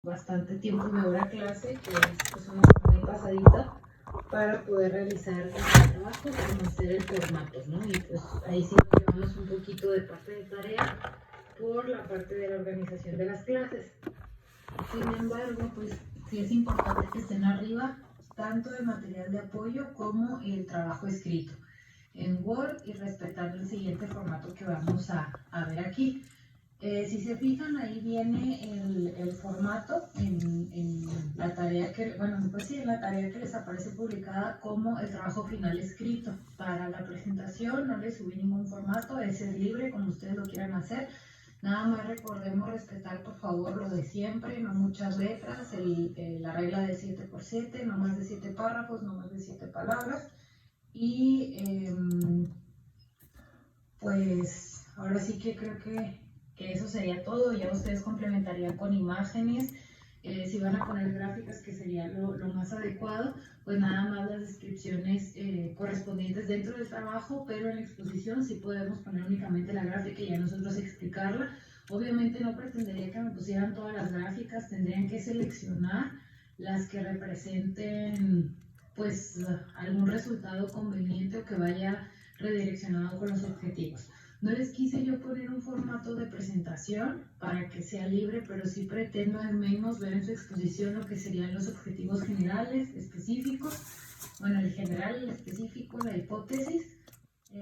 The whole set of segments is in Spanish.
bastante tiempo de hora clase, que es pues, una semana pasadita, para poder realizar el trabajo, conocer el formato, ¿no? Y pues ahí sí nos llevamos un poquito de parte de tarea por la parte de la organización de las clases. Sin embargo, pues sí es importante que estén arriba tanto el material de apoyo como el trabajo escrito en Word y respetando el siguiente formato que vamos a ver aquí. Si se fijan, ahí viene el formato en la tarea que, bueno, pues sí, en la tarea que les aparece publicada como el trabajo final escrito. Para la presentación no les subí ningún formato, ese es libre, como ustedes lo quieran hacer. Nada más recordemos respetar, por favor, lo de siempre, no muchas letras, la regla de 7x7, no más de 7 párrafos, no más de 7 palabras. Y pues ahora sí que creo que eso sería todo. Ya ustedes complementarían con imágenes. Si van a poner gráficas, que sería lo más adecuado, pues nada más las descripciones correspondientes dentro del trabajo, pero en la exposición sí podemos poner únicamente la gráfica y ya nosotros explicarla. Obviamente no pretendería que me pusieran todas las gráficas, tendrían que seleccionar las que representen pues algún resultado conveniente o que vaya redireccionado con los objetivos. No les quise yo poner un formato de presentación para que sea libre, pero sí pretendo al menos ver en su exposición lo que serían los objetivos generales, específicos, bueno, el general, el específico, la hipótesis,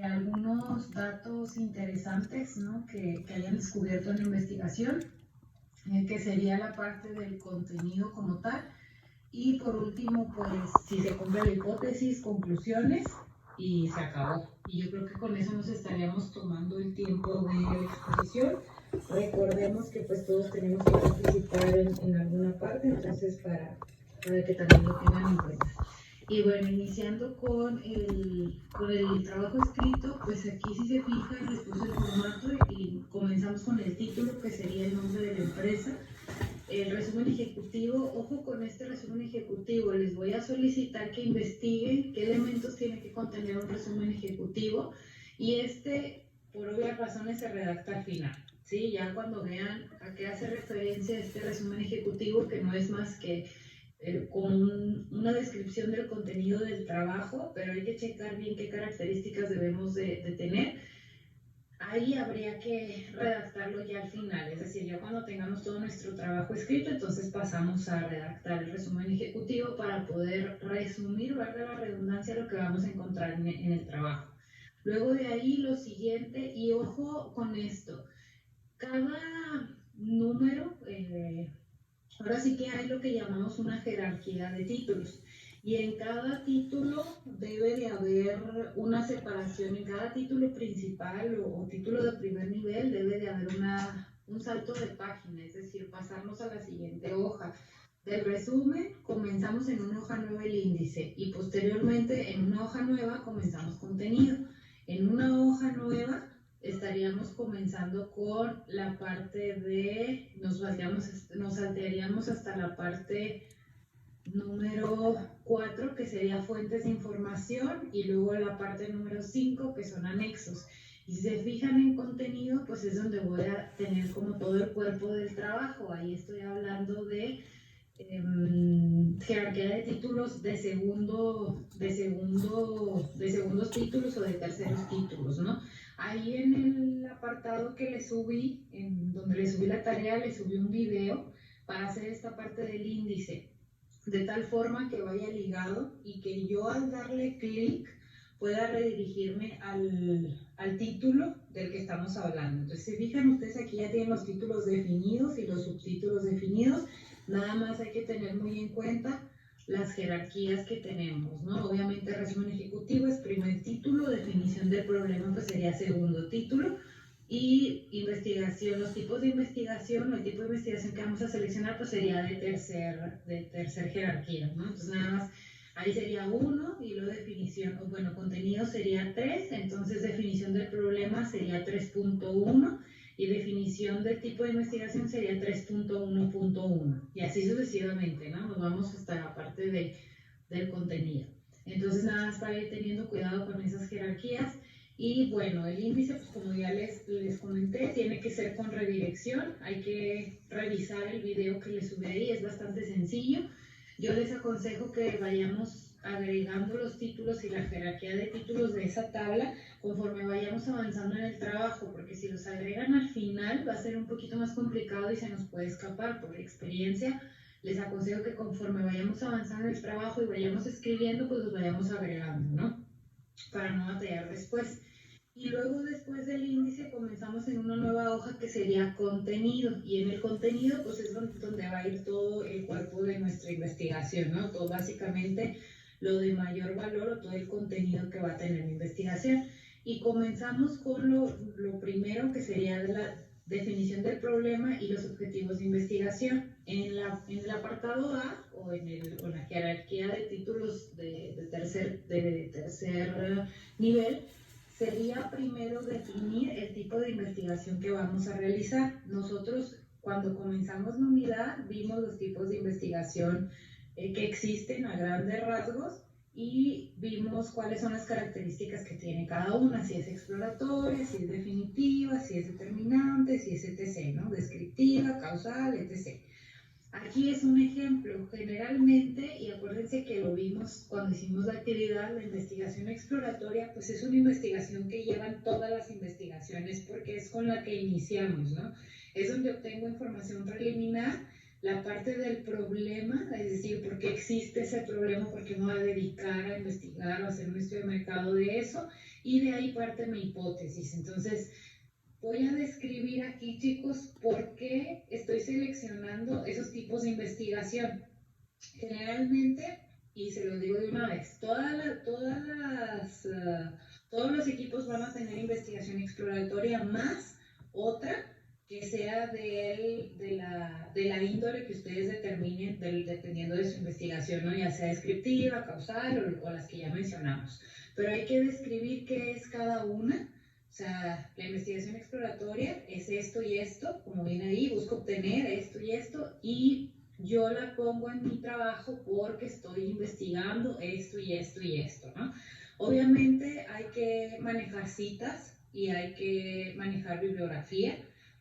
algunos datos interesantes, ¿no? que hayan descubierto en la investigación, que sería la parte del contenido como tal. Y por último, pues si se cumple la hipótesis, conclusiones y se acabó. Y yo creo que con eso nos estaríamos tomando el tiempo de la exposición. Recordemos que pues todos tenemos que participar en alguna parte, entonces para que también lo tengan en cuenta. Y bueno, iniciando con el trabajo escrito, pues aquí si se fijan les puse el formato y comenzamos con el título, que sería el nombre de la empresa. El resumen ejecutivo, ojo con este resumen ejecutivo, les voy a solicitar que investiguen qué elementos tiene que contener un resumen ejecutivo y por obvias razones, se redacta al final. ¿Sí? Ya cuando vean a qué hace referencia este resumen ejecutivo, que no es más que con una descripción del contenido del trabajo, pero hay que checar bien qué características debemos de tener. Ahí habría que redactarlo ya al final, es decir, ya cuando tengamos todo nuestro trabajo escrito, entonces pasamos a redactar el resumen ejecutivo para poder resumir, valga la redundancia, lo que vamos a encontrar en el trabajo. Luego de ahí lo siguiente, y ojo con esto, cada número, ahora sí que hay lo que llamamos una jerarquía de títulos. Y en cada título debe de haber una separación, en cada título principal o título de primer nivel debe de haber un salto de página, es decir, pasarnos a la siguiente hoja. Del resumen comenzamos en una hoja nueva el índice y posteriormente en una hoja nueva comenzamos contenido. En una hoja nueva estaríamos comenzando con la parte de, nos saltearíamos hasta la parte número 4, que sería fuentes de información, y luego la parte número 5, que son anexos. Y si se fijan en contenido, pues es donde voy a tener como todo el cuerpo del trabajo. Ahí estoy hablando de jerarquía de títulos de segundos títulos o de terceros títulos, ¿no? Ahí en el apartado que le subí, en donde le subí la tarea, le subí un video para hacer esta parte del índice, de tal forma que vaya ligado y que yo al darle clic pueda redirigirme al título del que estamos hablando. Entonces, si fijan ustedes, aquí ya tienen los títulos definidos y los subtítulos definidos. Nada más hay que tener muy en cuenta las jerarquías que tenemos, ¿no? Obviamente, resumen ejecutivo es primer título, definición del problema pues sería segundo título, y investigación, los tipos de investigación o el tipo de investigación que vamos a seleccionar pues sería de tercer jerarquía, ¿no? Entonces nada más ahí sería 1 y luego definición, o bueno, contenido sería 3, entonces definición del problema sería 3.1 y definición del tipo de investigación sería 3.1.1 y así sucesivamente, ¿no? Nos vamos hasta la parte del contenido. Entonces nada más para ir teniendo cuidado con esas jerarquías. Y bueno, el índice, pues como ya les comenté, tiene que ser con redirección. Hay que revisar el video que les subí ahí, es bastante sencillo. Yo les aconsejo que vayamos agregando los títulos y la jerarquía de títulos de esa tabla conforme vayamos avanzando en el trabajo, porque si los agregan al final va a ser un poquito más complicado y se nos puede escapar. Por experiencia, les aconsejo que conforme vayamos avanzando en el trabajo y vayamos escribiendo, pues los vayamos agregando, ¿no? Para no batallar después. Y luego después del índice comenzamos en una nueva hoja que sería contenido. Y en el contenido pues es donde va a ir todo el cuerpo de nuestra investigación, ¿no? Todo básicamente lo de mayor valor o todo el contenido que va a tener la investigación. Y comenzamos con lo primero que sería de la definición del problema y los objetivos de investigación. En el apartado A o en la jerarquía de títulos de tercer nivel, sería primero definir el tipo de investigación que vamos a realizar. Nosotros cuando comenzamos la unidad vimos los tipos de investigación que existen a grandes rasgos y vimos cuáles son las características que tiene cada una, si es exploratoria, si es definitiva, si es determinante, si es etc., ¿no? Descriptiva, causal, etc. Aquí es un ejemplo, generalmente, y acuérdense que lo vimos cuando hicimos la actividad, la investigación exploratoria, pues es una investigación que llevan todas las investigaciones porque es con la que iniciamos, ¿no? Es donde obtengo información preliminar, la parte del problema, es decir, por qué existe ese problema, por qué me voy a dedicar a investigar o hacer un estudio de mercado de eso, y de ahí parte mi hipótesis. Entonces, voy a describir aquí, chicos, por qué estoy seleccionando esos tipos de investigación. Generalmente, y se los digo de una vez, todos los equipos van a tener investigación exploratoria más otra que sea de la índole que ustedes determinen dependiendo de su investigación, ¿no? Ya sea descriptiva, causal o las que ya mencionamos. Pero hay que describir qué es cada una. O sea, la investigación exploratoria es esto y esto, como viene ahí, busco obtener esto y yo la pongo en mi trabajo porque estoy investigando esto y esto y esto, ¿no? Obviamente hay que manejar citas y hay que manejar bibliografía,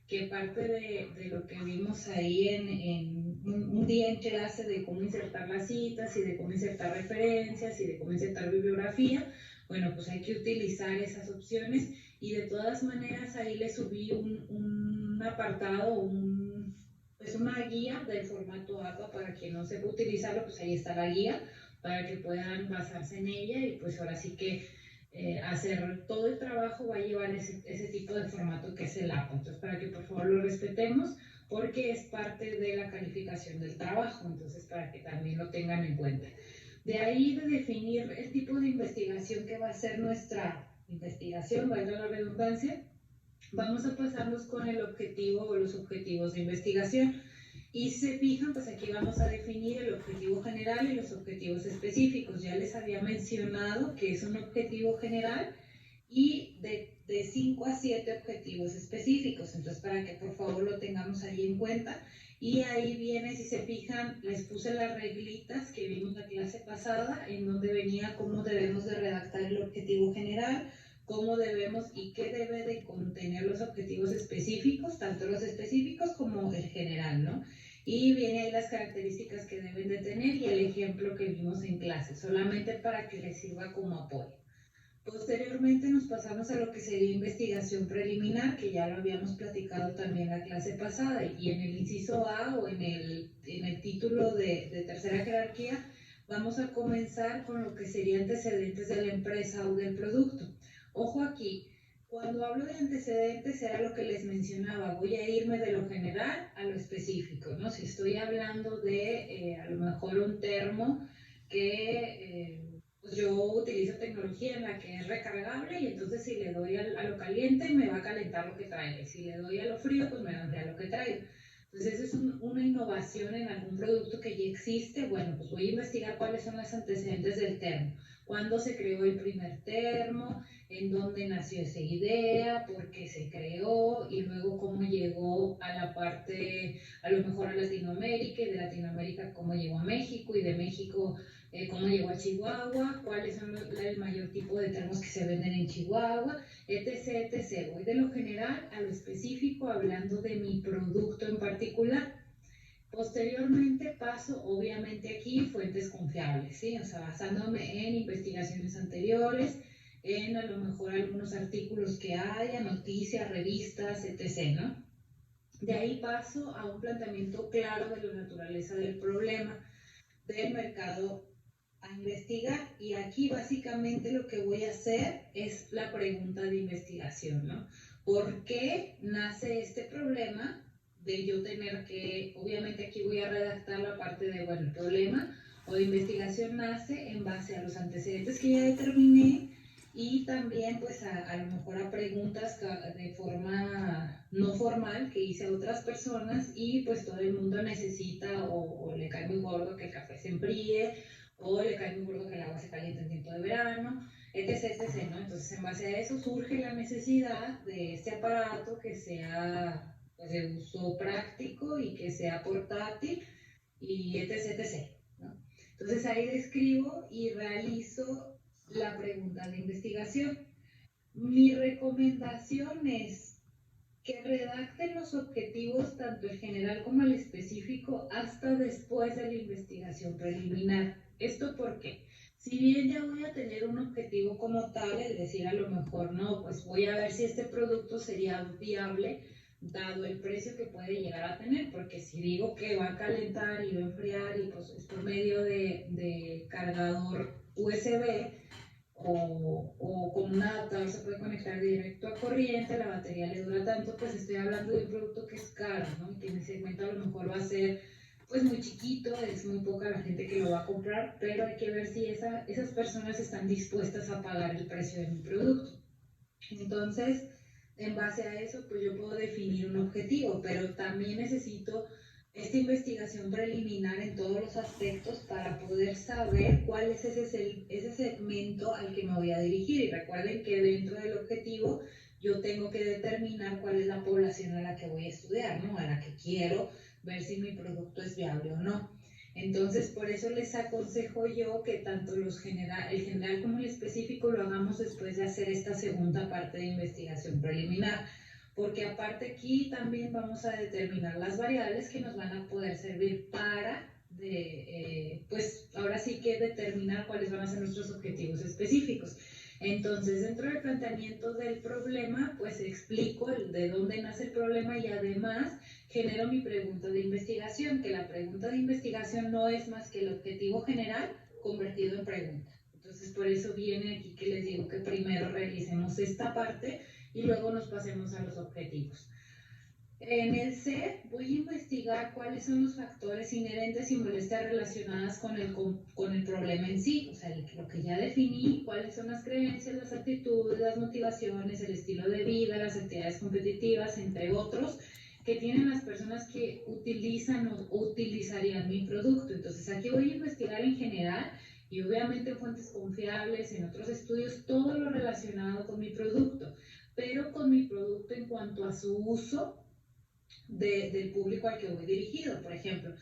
que parte de lo que vimos ahí en un día en clase de cómo insertar las citas y de cómo insertar referencias y de cómo insertar bibliografía, bueno, pues hay que utilizar esas opciones y de todas maneras ahí le subí un apartado, pues una guía del formato APA para quien no sepa utilizarlo, pues ahí está la guía para que puedan basarse en ella y pues ahora sí que hacer todo el trabajo va a llevar ese tipo de formato que es el APA. Entonces, para que por favor lo respetemos porque es parte de la calificación del trabajo, entonces para que también lo tengan en cuenta. De ahí de definir el tipo de investigación que va a ser nuestra investigación, valga la redundancia, vamos a pasarnos con el objetivo o los objetivos de investigación. Y si se fijan, pues aquí vamos a definir el objetivo general y los objetivos específicos. Ya les había mencionado que es un objetivo general y de 5 a 7 objetivos específicos. Entonces, para que por favor lo tengamos ahí en cuenta. Y ahí viene, si se fijan, les puse las reglitas que vimos la clase pasada, en donde venía cómo debemos de redactar el objetivo general, cómo debemos y qué debe de contener los objetivos específicos, tanto los específicos como el general, ¿no? Y viene ahí las características que deben de tener y el ejemplo que vimos en clase, solamente para que les sirva como apoyo. Posteriormente nos pasamos a lo que sería investigación preliminar, que ya lo habíamos platicado también la clase pasada, y en el inciso A o en el título de tercera jerarquía, vamos a comenzar con lo que sería antecedentes de la empresa o del producto. Ojo aquí, cuando hablo de antecedentes era lo que les mencionaba, voy a irme de lo general a lo específico, ¿no? Si estoy hablando de a lo mejor un termo que pues yo utilizo tecnología en la que es recargable y entonces si le doy a lo caliente me va a calentar lo que traiga y si le doy a lo frío pues me va a enfriar lo que traiga. Entonces eso es una innovación en algún producto que ya existe. Bueno, pues voy a investigar cuáles son los antecedentes del termo. cuándo se creó el primer termo, en dónde nació esa idea, por qué se creó y luego cómo llegó a la parte, a lo mejor a Latinoamérica y de Latinoamérica cómo llegó a México y de México cómo llegó a Chihuahua, cuáles son el mayor tipo de termos que se venden en Chihuahua, etc, etc. Voy de lo general a lo específico hablando de mi producto en particular. Posteriormente paso, obviamente aquí, fuentes confiables, ¿sí? O sea, basándome en investigaciones anteriores, en a lo mejor algunos artículos que haya, noticias, revistas, etc., ¿no? De ahí paso a un planteamiento claro de la naturaleza del problema del mercado a investigar, y aquí básicamente lo que voy a hacer es la pregunta de investigación, ¿no? ¿Por qué nace este problema de yo tener que, obviamente aquí voy a redactar la parte de, bueno, el problema o de investigación nace en base a los antecedentes que ya determiné y también pues a lo mejor a preguntas de forma no formal que hice a otras personas y pues todo el mundo necesita o le cae muy gordo que el café se enfríe o le cae muy gordo que el agua se caliente en tiempo de verano, etc, etc, ¿no? Entonces en base a eso surge la necesidad de este aparato que sea pues, de uso práctico y que sea portátil y etc, etc, ¿no? Entonces ahí describo y realizo la pregunta de investigación. Mi recomendación es que redacten los objetivos tanto el general como el específico hasta después de la investigación preliminar. ¿Esto por qué? Si bien ya voy a tener un objetivo como tal, es decir, a lo mejor no, pues voy a ver si este producto sería viable dado el precio que puede llegar a tener, porque si digo que va a calentar y va a enfriar y pues es por medio de cargador USB, o con un adaptador se puede conectar directo a corriente, la batería le dura tanto, pues estoy hablando de un producto que es caro, ¿no? Y que en ese segmento a lo mejor va a ser pues muy chiquito, es muy poca la gente que lo va a comprar, pero hay que ver si esas personas están dispuestas a pagar el precio de mi producto. Entonces, en base a eso, pues yo puedo definir un objetivo, pero también necesito esta investigación preliminar en todos los aspectos para poder saber cuál es ese segmento al que me voy a dirigir. Y recuerden que dentro del objetivo yo tengo que determinar cuál es la población a la que voy a estudiar, ¿no? A la que quiero ver si mi producto es viable o no. Entonces, por eso les aconsejo yo que tanto el general como el específico lo hagamos después de hacer esta segunda parte de investigación preliminar, porque aparte aquí también vamos a determinar las variables que nos van a poder servir para, pues ahora sí que determinar cuáles van a ser nuestros objetivos específicos. Entonces, dentro del planteamiento del problema, pues explico de dónde nace el problema y además genero mi pregunta de investigación, que la pregunta de investigación no es más que el objetivo general convertido en pregunta. Entonces, por eso viene aquí que les digo que primero realicemos esta parte y luego nos pasemos a los objetivos. En el C voy a investigar cuáles son los factores inherentes y molestias relacionadas con el problema en sí, o sea, lo que ya definí, cuáles son las creencias, las actitudes, las motivaciones, el estilo de vida, las actividades competitivas, entre otros, que tienen las personas que utilizan o utilizarían mi producto. Entonces aquí voy a investigar en general y obviamente en fuentes confiables, en otros estudios, todo lo relacionado con mi producto, pero con mi producto en cuanto a su uso del público al que voy dirigido. Por ejemplo,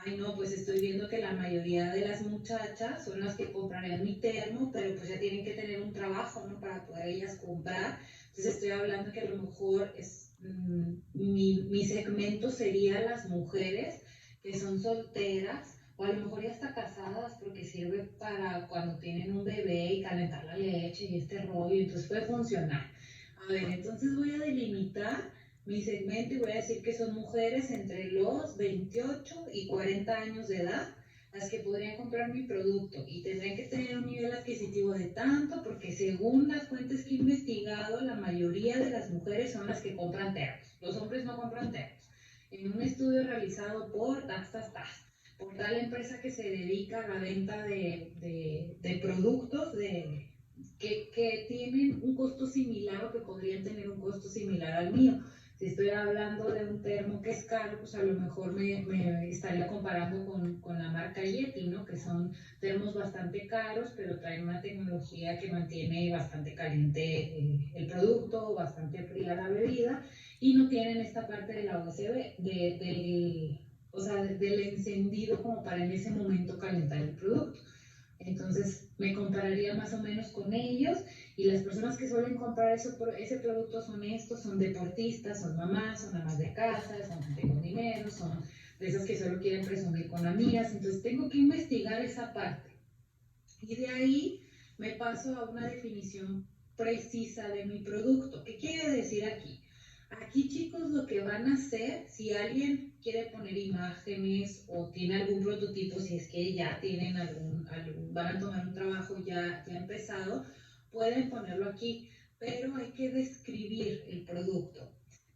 ay no, pues estoy viendo que la mayoría de las muchachas son las que comprarían mi termo, pero pues ya tienen que tener un trabajo, ¿no? Para poder ellas comprar. Entonces estoy hablando que a lo mejor mi segmento sería las mujeres que son solteras o a lo mejor ya está casadas porque sirve para cuando tienen un bebé y calentar la leche y este rollo, entonces puede funcionar. A ver, entonces voy a delimitar mi segmento y voy a decir que son mujeres entre los 28 y 40 años de edad las que podrían comprar mi producto y tendrían que tener un nivel adquisitivo de tanto porque según las fuentes que he investigado la mayoría de las mujeres son las que compran termos, los hombres no compran termos. En un estudio realizado por por tal empresa que se dedica a la venta de productos que tienen un costo similar o que podrían tener un costo similar al mío. Si estoy hablando de un termo que es caro, pues a lo mejor me estaría comparando con la marca Yeti, ¿no? Que son termos bastante caros, pero traen una tecnología que mantiene bastante caliente el producto, bastante fría la bebida, y no tienen esta parte de la USB, o sea, del encendido como para en ese momento calentar el producto. Entonces me compararía más o menos con ellos, y las personas que suelen comprar ese producto son estos, son deportistas, son mamás, son amas de casa, son gente con dinero, son de esas que solo quieren presumir con amigas. Entonces tengo que investigar esa parte. Y de ahí me paso a una definición precisa de mi producto. ¿Qué quiere decir aquí? Aquí, chicos, lo que van a hacer, si alguien quiere poner imágenes o tiene algún prototipo, si es que ya tienen van a tomar un trabajo ya empezado, pueden ponerlo aquí, pero hay que describir el producto.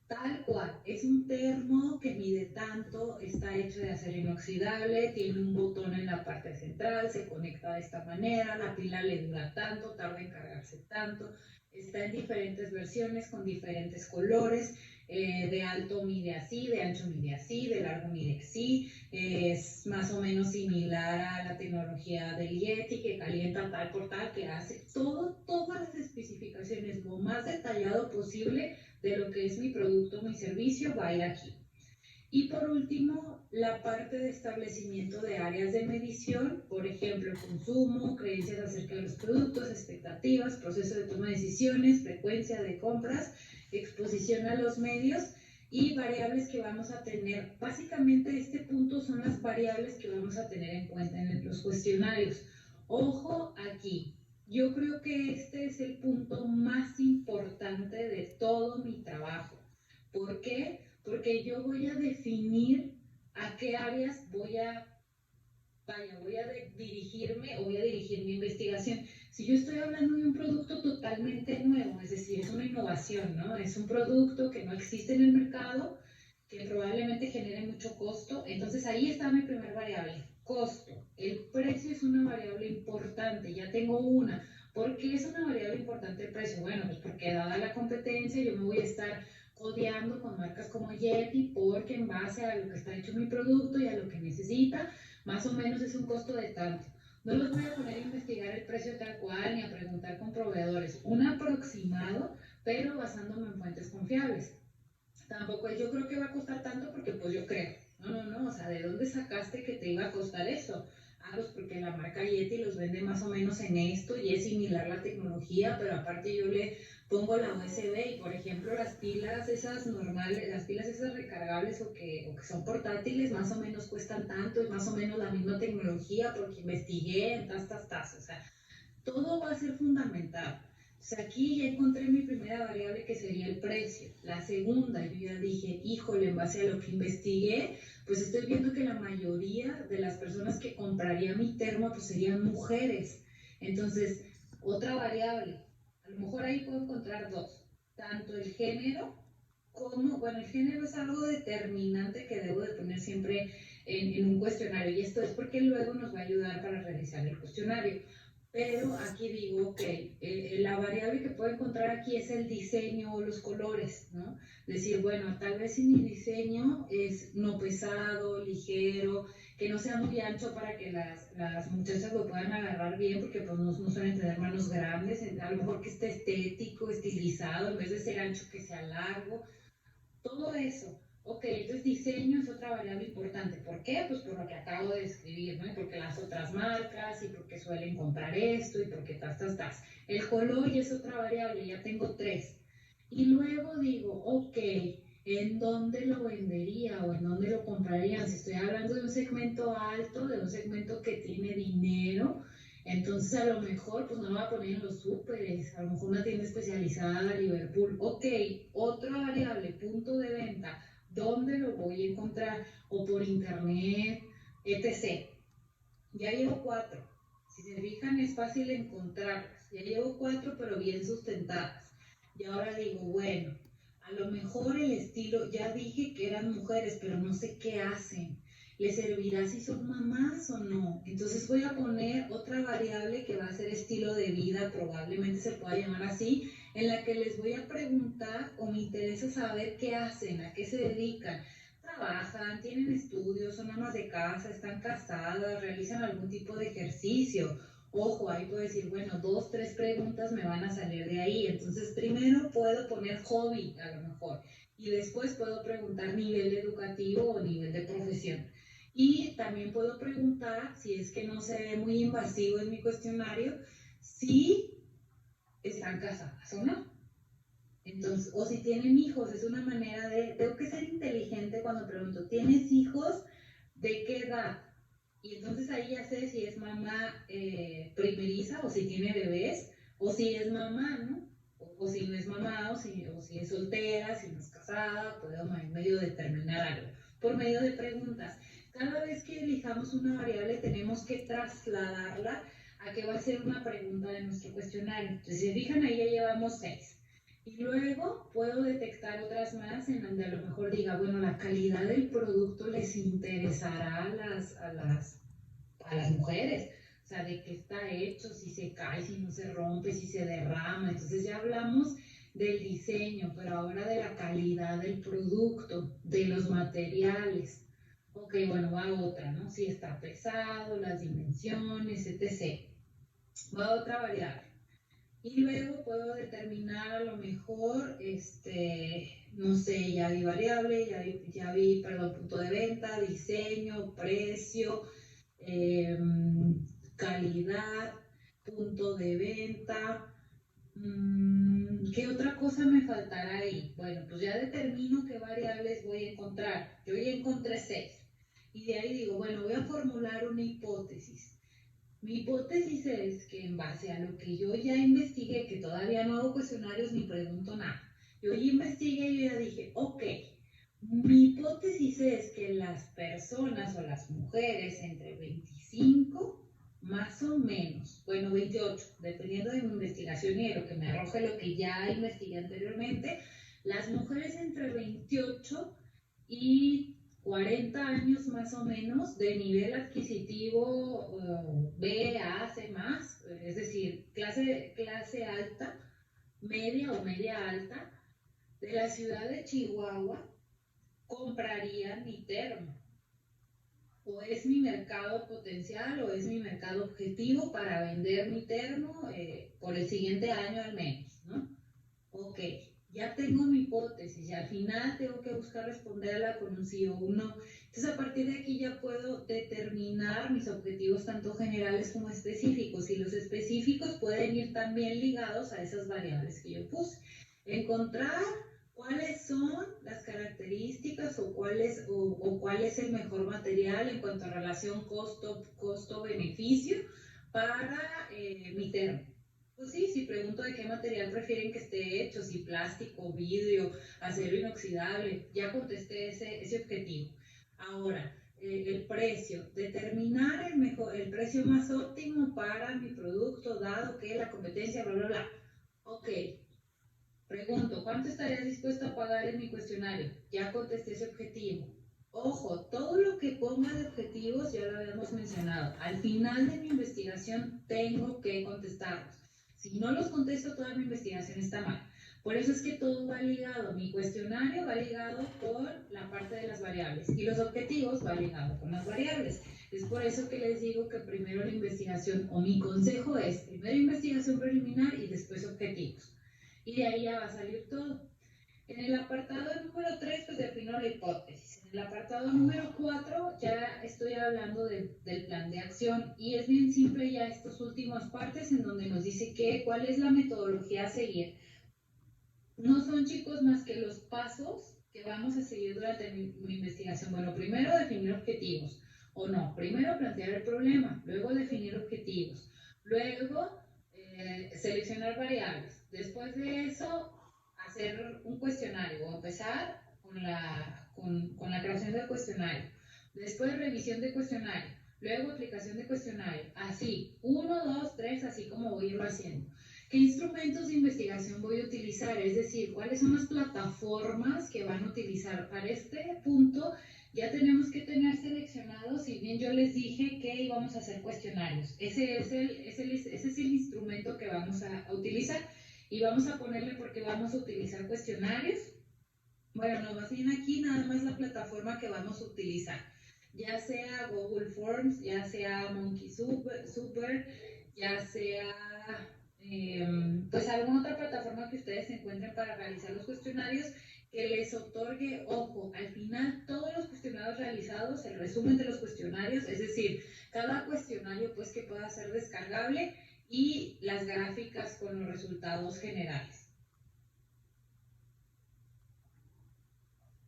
Tal cual, es un termo que mide tanto, está hecho de acero inoxidable, tiene un botón en la parte central, se conecta de esta manera, la pila le dura tanto, tarda en cargarse tanto, está en diferentes versiones con diferentes colores, de alto mide así, de ancho mide así, de largo mide así, es más o menos similar a la tecnología del Yeti, que calienta tal por tal, que hace todas las especificaciones lo más detallado posible de lo que es mi producto, mi servicio, va a ir aquí. Y por último, la parte de establecimiento de áreas de medición, por ejemplo, consumo, creencias acerca de los productos, expectativas, proceso de toma de decisiones, frecuencia de compras, exposición a los medios y variables que vamos a tener. Básicamente este punto son las variables que vamos a tener en cuenta en los cuestionarios. Ojo aquí, yo creo que este es el punto más importante de todo mi trabajo. ¿Por qué? Porque yo voy a definir a qué áreas voy a dirigirme o voy a dirigir mi investigación. Si yo estoy hablando de un producto totalmente nuevo, es decir, es una innovación, ¿no? Es un producto que no existe en el mercado, que probablemente genere mucho costo, entonces ahí está mi primer variable, costo. El precio es una variable importante, ya tengo una. ¿Por qué es una variable importante el precio? Bueno, pues porque dada la competencia yo me voy a estar codeando con marcas como Yeti, porque en base a lo que está hecho mi producto y a lo que necesita, más o menos es un costo de tanto. No los voy a poner a investigar el precio tal cual ni a preguntar con proveedores. Un aproximado, pero basándome en fuentes confiables. Tampoco yo creo que va a costar tanto porque pues yo creo. No, o sea, ¿de dónde sacaste que te iba a costar eso? Ah, pues porque la marca Yeti los vende más o menos en esto y es similar la tecnología, pero aparte yo le pongo la USB y por ejemplo las pilas esas normales, las pilas esas recargables o que son portátiles más o menos cuestan tanto, es más o menos la misma tecnología porque investigué en tas, o sea, todo va a ser fundamental. O sea, aquí ya encontré mi primera variable que sería el precio. La segunda, yo ya dije, híjole, en base a lo que investigué, pues estoy viendo que la mayoría de las personas que comprarían mi termo pues serían mujeres. Entonces, otra variable, a lo mejor ahí puedo encontrar dos, tanto el género como, bueno, el género es algo determinante que debo de poner siempre en un cuestionario y esto es porque luego nos va a ayudar para realizar el cuestionario. Pero aquí digo que la variable que puedo encontrar aquí es el diseño o los colores, ¿no? Decir, bueno, tal vez si mi diseño es no pesado, ligero, que no sea muy ancho para que las muchachas lo puedan agarrar bien, porque pues no suelen tener manos grandes, a lo mejor que esté estético, estilizado, en vez de ser ancho que sea largo, todo eso. Ok, entonces diseño es otra variable importante. ¿Por qué? Pues por lo que acabo de describir, ¿no? Y porque las otras marcas, y porque suelen comprar esto, y porque tas. El color ya es otra variable, ya tengo tres. Y luego digo, ok, ¿en dónde lo vendería o en dónde lo comprarían? Si estoy hablando de un segmento alto, de un segmento que tiene dinero, entonces a lo mejor pues no lo va a poner en los súperes, a lo mejor una tienda especializada de Liverpool. Ok, otra variable, punto de venta, ¿dónde lo voy a encontrar? O por internet, etc. Ya llevo cuatro. Si se fijan es fácil encontrarlas. Ya llevo cuatro pero bien sustentadas. Y ahora digo, bueno, a lo mejor el estilo, ya dije que eran mujeres, pero no sé qué hacen. ¿Les servirá si son mamás o no? Entonces voy a poner otra variable que va a ser estilo de vida, probablemente se pueda llamar así, en la que les voy a preguntar o me interesa saber qué hacen, a qué se dedican. Trabajan, tienen estudios, son amas de casa, están casadas, realizan algún tipo de ejercicio. Ojo, ahí puedo decir, bueno, 2, 3 preguntas me van a salir de ahí. Entonces, primero puedo poner hobby, a lo mejor, y después puedo preguntar nivel educativo o nivel de profesión. Y también puedo preguntar, si es que no se ve muy invasivo en mi cuestionario, si están casadas o no. Entonces, o si tienen hijos, es una manera de, tengo que ser inteligente cuando pregunto, ¿tienes hijos? ¿De qué edad? Y entonces ahí ya sé si es mamá primeriza o si tiene bebés, o si es mamá, ¿no? O si no es mamá, o si es soltera, si no es casada, puedo medio determinar algo por medio de preguntas. Cada vez que elijamos una variable tenemos que trasladarla a que va a ser una pregunta de nuestro cuestionario. Entonces, si se fijan, ahí ya llevamos 6. Y luego puedo detectar otras más en donde a lo mejor diga, bueno, la calidad del producto les interesará a las mujeres. O sea, de qué está hecho, si se cae, si no se rompe, si se derrama. Entonces ya hablamos del diseño, pero ahora de la calidad del producto, de los materiales. Ok, bueno, va otra, ¿no? Si está pesado, las dimensiones, etc. Va otra variable. Y luego puedo determinar a lo mejor, no sé, ya vi variable, perdón, punto de venta, diseño, precio, eh, calidad, punto de venta. ¿Qué otra cosa me faltará ahí? Bueno, pues ya determino qué variables voy a encontrar. Yo ya encontré 6. Y de ahí digo, bueno, voy a formular una hipótesis. Mi hipótesis es que en base a lo que yo ya investigué, que todavía no hago cuestionarios ni pregunto nada, yo ya investigué y yo ya dije, ok, mi hipótesis es que las personas o las mujeres entre 25 más o menos, bueno, 28, dependiendo de mi investigación y de lo que me arroje lo que ya investigué anteriormente, las mujeres entre 28 y 40 años más o menos de nivel adquisitivo B, A, C más, es decir, clase alta, media o media alta, de la ciudad de Chihuahua, comprarían mi termo. O es mi mercado potencial o es mi mercado objetivo para vender mi termo por el siguiente año al menos, ¿no? Ok, ya tengo mi hipótesis y al final tengo que buscar responderla con un sí o un no. Entonces a partir de aquí ya puedo determinar mis objetivos tanto generales como específicos y los específicos pueden ir también ligados a esas variables que yo puse. Encontrar cuáles son las características o cuál es el mejor material en cuanto a relación costo-beneficio para mi termo. Pues sí, si pregunto de qué material prefieren que esté hecho, si plástico, vidrio, acero inoxidable, ya contesté ese objetivo. Ahora, el precio, determinar el precio más óptimo para mi producto, dado que la competencia, bla, bla, bla. Ok, pregunto, ¿cuánto estarías dispuesto a pagar en mi cuestionario? Ya contesté ese objetivo. Ojo, todo lo que ponga de objetivos ya lo habíamos mencionado. Al final de mi investigación tengo que contestarlos. Si no los contesto, toda mi investigación está mal. Por eso es que todo va ligado. Mi cuestionario va ligado con la parte de las variables y los objetivos va ligado con las variables. Es por eso que les digo que primero la investigación, o mi consejo es, primero investigación preliminar y después objetivos. Y de ahí ya va a salir todo. En el apartado número 3, pues defino la hipótesis. En el apartado número 4, ya estoy hablando del plan de acción. Y es bien simple ya estas últimas partes en donde nos dice cuál es la metodología a seguir. No son, chicos, más que los pasos que vamos a seguir durante mi investigación. Bueno, primero definir objetivos. O no, primero plantear el problema, luego definir objetivos. Luego seleccionar variables. Después de eso, hacer un cuestionario o empezar con la creación del cuestionario. Después revisión de cuestionario. Luego aplicación de cuestionario. Así, 1, 2, 3, así como voy a irlo haciendo. ¿Qué instrumentos de investigación voy a utilizar? Es decir, ¿cuáles son las plataformas que van a utilizar? Para este punto ya tenemos que tener seleccionados, si bien yo les dije que íbamos a hacer cuestionarios. Ese es el instrumento que vamos a utilizar. y vamos a ponerle porque vamos a utilizar cuestionarios. Bueno, no, más bien aquí nada más la plataforma que vamos a utilizar, ya sea Google Forms, ya sea Monkey Super, ya sea pues alguna otra plataforma que ustedes encuentren para realizar los cuestionarios, que les otorgue, ojo, al final todos los cuestionarios realizados, el resumen de los cuestionarios, es decir, cada cuestionario pues que pueda ser descargable y las gráficas con los resultados generales.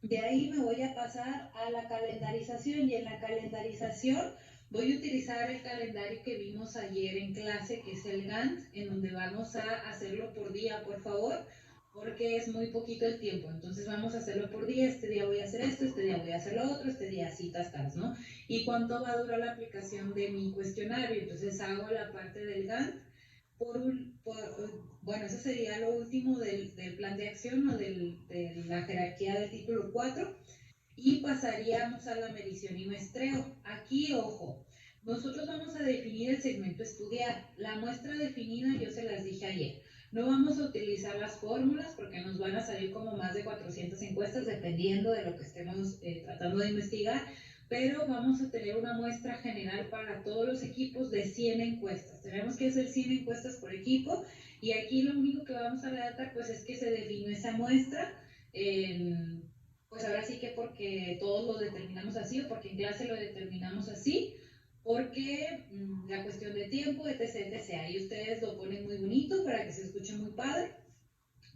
De ahí me voy a pasar a la calendarización, y en la calendarización voy a utilizar el calendario que vimos ayer en clase, que es el Gantt, en donde vamos a hacerlo por día, por favor, porque es muy poquito el tiempo. Entonces vamos a hacerlo por día. Este día voy a hacer esto, este día voy a hacer lo otro, este día citas, tales, ¿no? ¿Y cuánto va a durar la aplicación de mi cuestionario? Entonces hago la parte del Gantt. Bueno, eso sería lo último del plan de acción o de la jerarquía del título 4, y pasaríamos a la medición y muestreo. Aquí, ojo, nosotros vamos a definir el segmento estudiar. La muestra definida yo se las dije ayer. No vamos a utilizar las fórmulas porque nos van a salir como más de 400 encuestas dependiendo de lo que estemos tratando de investigar, pero vamos a tener una muestra general para todos los equipos de 100 encuestas. Tenemos que hacer 100 encuestas por equipo, y aquí lo único que vamos a redactar pues es que se definió esa muestra, pues ahora sí que porque todos lo determinamos así, o porque en clase lo determinamos así, porque la cuestión de tiempo, etc, etc. Ahí ustedes lo ponen muy bonito para que se escuche muy padre,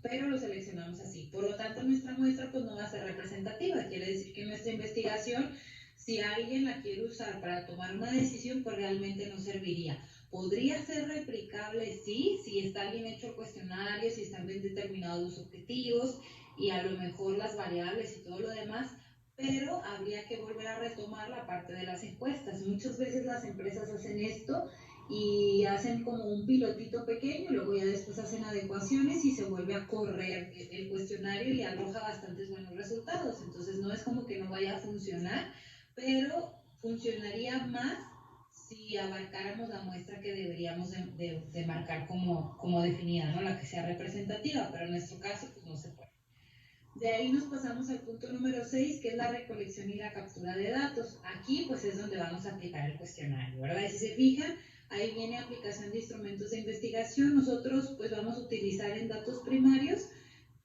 pero lo seleccionamos así. Por lo tanto, nuestra muestra pues no va a ser representativa. Quiere decir que nuestra investigación, si alguien la quiere usar para tomar una decisión, pues realmente no serviría. Podría ser replicable, sí, si está bien hecho el cuestionario, si están bien determinados los objetivos y a lo mejor las variables y todo lo demás, pero habría que volver a retomar la parte de las encuestas. Muchas veces las empresas hacen esto y hacen como un pilotito pequeño, luego ya después hacen adecuaciones y se vuelve a correr el cuestionario y arroja bastantes buenos resultados. Entonces no es como que no vaya a funcionar, pero funcionaría más si abarcáramos la muestra que deberíamos de marcar como definida, ¿no? La que sea representativa, pero en nuestro caso pues no se puede. De ahí nos pasamos al punto número 6, que es la recolección y la captura de datos. Aquí pues es donde vamos a aplicar el cuestionario, ¿verdad? Y si se fijan, ahí viene aplicación de instrumentos de investigación. Nosotros pues vamos a utilizar en datos primarios.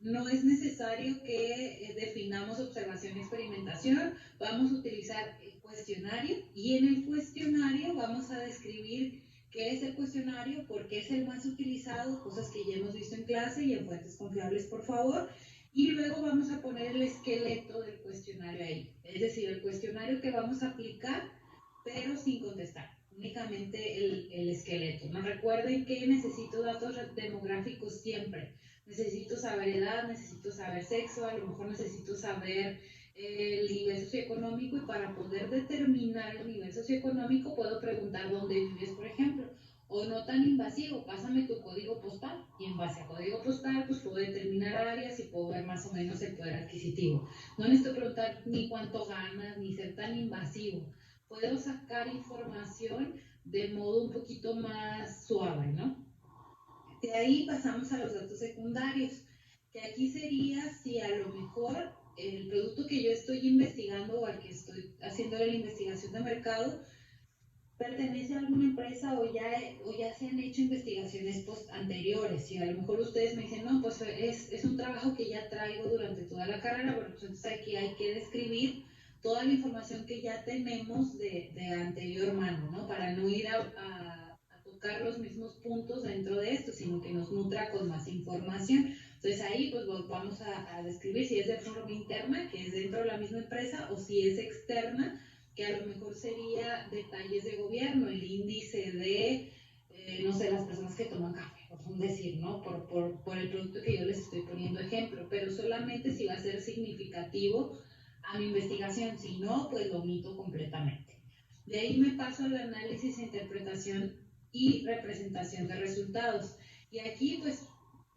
No es necesario que definamos observación y experimentación. Vamos a utilizar el cuestionario, y en el cuestionario vamos a describir qué es el cuestionario, por qué es el más utilizado, cosas que ya hemos visto en clase y en fuentes confiables, por favor. Y luego vamos a poner el esqueleto del cuestionario ahí, es decir, el cuestionario que vamos a aplicar, pero sin contestar, únicamente el esqueleto. No, recuerden que necesito datos demográficos siempre. Necesito saber edad, necesito saber sexo, a lo mejor necesito saber el nivel socioeconómico, y para poder determinar el nivel socioeconómico puedo preguntar dónde vives, por ejemplo. O no tan invasivo, pásame tu código postal, y en base a código postal pues puedo determinar áreas y puedo ver más o menos el poder adquisitivo. No necesito preguntar ni cuánto ganas, ni ser tan invasivo. Puedo sacar información de modo un poquito más suave, ¿no? De ahí pasamos a los datos secundarios, que aquí sería si a lo mejor el producto que yo estoy investigando o al que estoy haciendo la investigación de mercado pertenece a alguna empresa, o ya se han hecho investigaciones anteriores, y a lo mejor ustedes me dicen, no, pues es un trabajo que ya traigo durante toda la carrera. Bueno, pues entonces aquí hay que describir toda la información que ya tenemos de anterior mano, ¿no? Para no ir a tocar los mismos puntos dentro de esto, sino que nos nutra con más información. Entonces ahí pues vamos a describir si es de forma interna, que es dentro de la misma empresa, o si es externa, que a lo mejor sería detalles de gobierno, el índice de, no sé, las personas que toman café, por decir, ¿no? Por el producto que yo les estoy poniendo ejemplo, pero solamente si va a ser significativo a mi investigación. Si no, pues lo omito completamente. De ahí me paso al análisis, interpretación y representación de resultados. Y aquí pues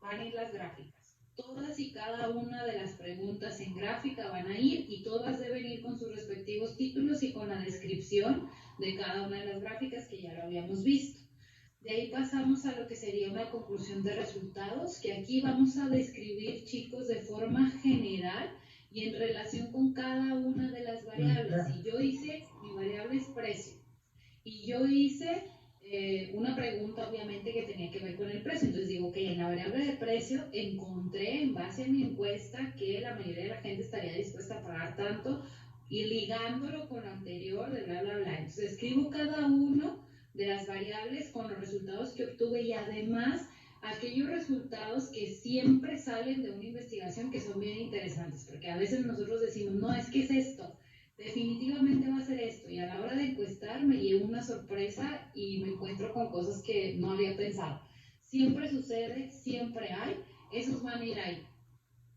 van a ir las gráficas. Todas y cada una de las preguntas en gráfica van a ir, y todas deben ir con sus respectivos títulos y con la descripción de cada una de las gráficas, que ya lo habíamos visto. De ahí pasamos a lo que sería una conclusión de resultados, que aquí vamos a describir, chicos, de forma general y en relación con cada una de las variables. Si yo hice, mi variable es precio, y yo hice una pregunta obviamente que tenía que ver con el precio, entonces digo que en la variable de precio encontré en base a mi encuesta que la mayoría de la gente estaría dispuesta a pagar tanto y ligándolo con lo anterior de bla bla bla. Entonces escribo cada uno de las variables con los resultados que obtuve y además aquellos resultados que siempre salen de una investigación que son bien interesantes, porque a veces nosotros decimos, no, es que es esto, definitivamente va a ser esto, y a la hora de encuestar me llevo una sorpresa y me encuentro con cosas que no había pensado. Siempre sucede, siempre hay, esos van a ir ahí.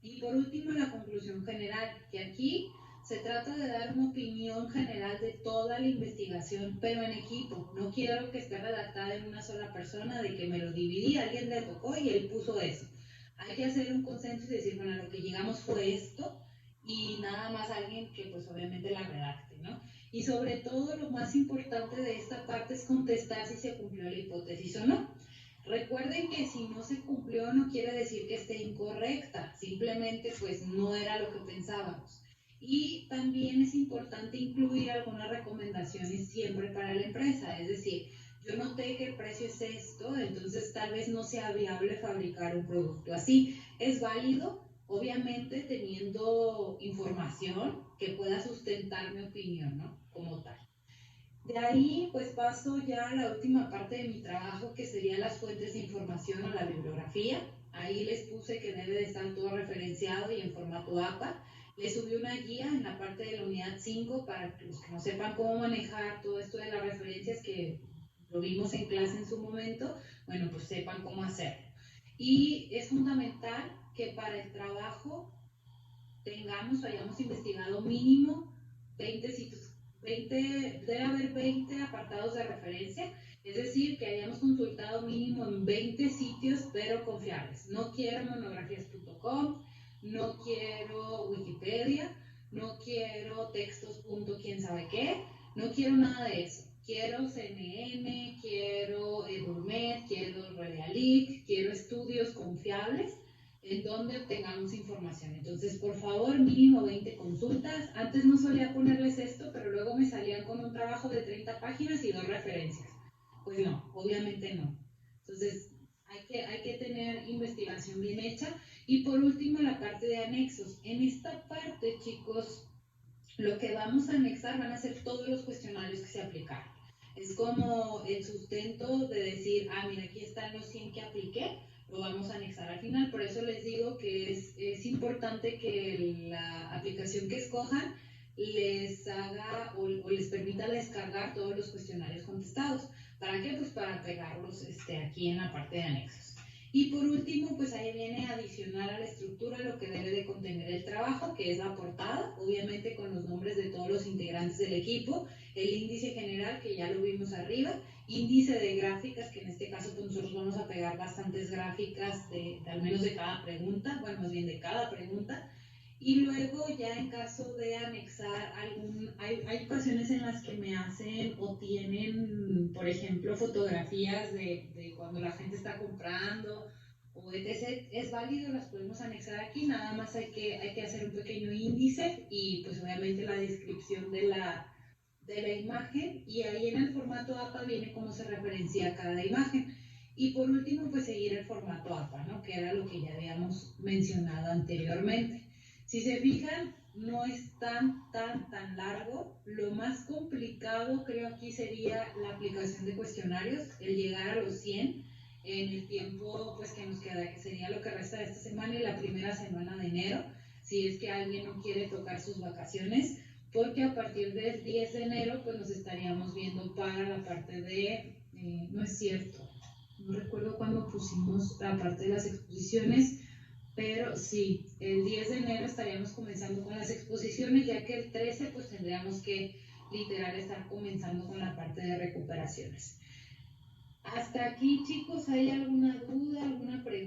Y por último, la conclusión general, que aquí se trata de dar una opinión general de toda la investigación, pero en equipo. No quiero que esté redactada en una sola persona, de que me lo dividí, alguien le tocó y él puso eso. Hay que hacer un consenso y decir, bueno, lo que llegamos fue esto, y nada más alguien que pues obviamente la redacte, ¿no? Y sobre todo lo más importante de esta parte es contestar si se cumplió la hipótesis o no. Recuerden que si no se cumplió no quiere decir que esté incorrecta, simplemente pues no era lo que pensábamos. Y también es importante incluir algunas recomendaciones siempre para la empresa, es decir, yo noté que el precio es esto, entonces tal vez no sea viable fabricar un producto así. Es válido, obviamente teniendo información que pueda sustentar mi opinión, ¿no? Como tal. De ahí pues paso ya a la última parte de mi trabajo, que serían las fuentes de información o la bibliografía. Ahí les puse que debe de estar todo referenciado y en formato APA. Les subí una guía en la parte de la unidad 5 para los que no sepan cómo manejar todo esto de las referencias, que lo vimos en clase en su momento, bueno, pues sepan cómo hacerlo. Y es fundamental que para el trabajo tengamos o hayamos investigado mínimo 20 sitios, debe haber 20 apartados de referencia, es decir, que hayamos consultado mínimo en 20 sitios, pero confiables. No quiero monografías.com, no quiero Wikipedia, no quiero textos. Quién sabe qué, no quiero nada de eso. Quiero CNN, quiero Edurmed, quiero Realic, quiero estudios confiables en donde obtengamos información. Entonces, por favor, mínimo 20 consultas. Antes no solía ponerles esto, pero luego me salían con un trabajo de 30 páginas y 2 referencias. Pues no, obviamente no. Entonces, hay que tener investigación bien hecha. Y por último, la parte de anexos. En esta parte, chicos, lo que vamos a anexar van a ser todos los cuestionarios que se aplicaron. Es como el sustento de decir, mira, aquí están los 100 que apliqué, lo vamos a anexar al final. Por eso les digo que es importante que la aplicación que escojan les haga o les permita descargar todos los cuestionarios contestados. ¿Para qué? Pues para pegarlos aquí en la parte de anexos. Y por último, pues ahí viene adicional a la estructura lo que debe de contener el trabajo, que es la portada, obviamente con los nombres de todos los integrantes del equipo, el índice general, que ya lo vimos arriba, índice de gráficas, que en este caso pues nosotros vamos a pegar bastantes gráficas de al menos de cada pregunta, bueno, más bien de cada pregunta. Y luego ya en caso de anexar hay ocasiones en las que me hacen o tienen, por ejemplo, fotografías de cuando la gente está comprando o etc. Es válido, las podemos anexar aquí, nada más hay que hacer un pequeño índice y pues obviamente la descripción de la imagen, y ahí en el formato APA viene cómo se referencia cada imagen. Y por último, pues seguir el formato APA, ¿no? Que era lo que ya habíamos mencionado anteriormente. Si se fijan, no es tan largo. Lo más complicado creo aquí sería la aplicación de cuestionarios, el llegar a los 100 en el tiempo pues que nos queda, que sería lo que resta de esta semana y la primera semana de enero, si es que alguien no quiere tocar sus vacaciones, porque a partir del 10 de enero pues nos estaríamos viendo para la parte de, no es cierto, no recuerdo cuándo pusimos la parte de las exposiciones, pero sí, el 10 de enero estaríamos comenzando con las exposiciones, ya que el 13 pues tendríamos que literal estar comenzando con la parte de recuperaciones. Hasta aquí, chicos, ¿hay alguna duda?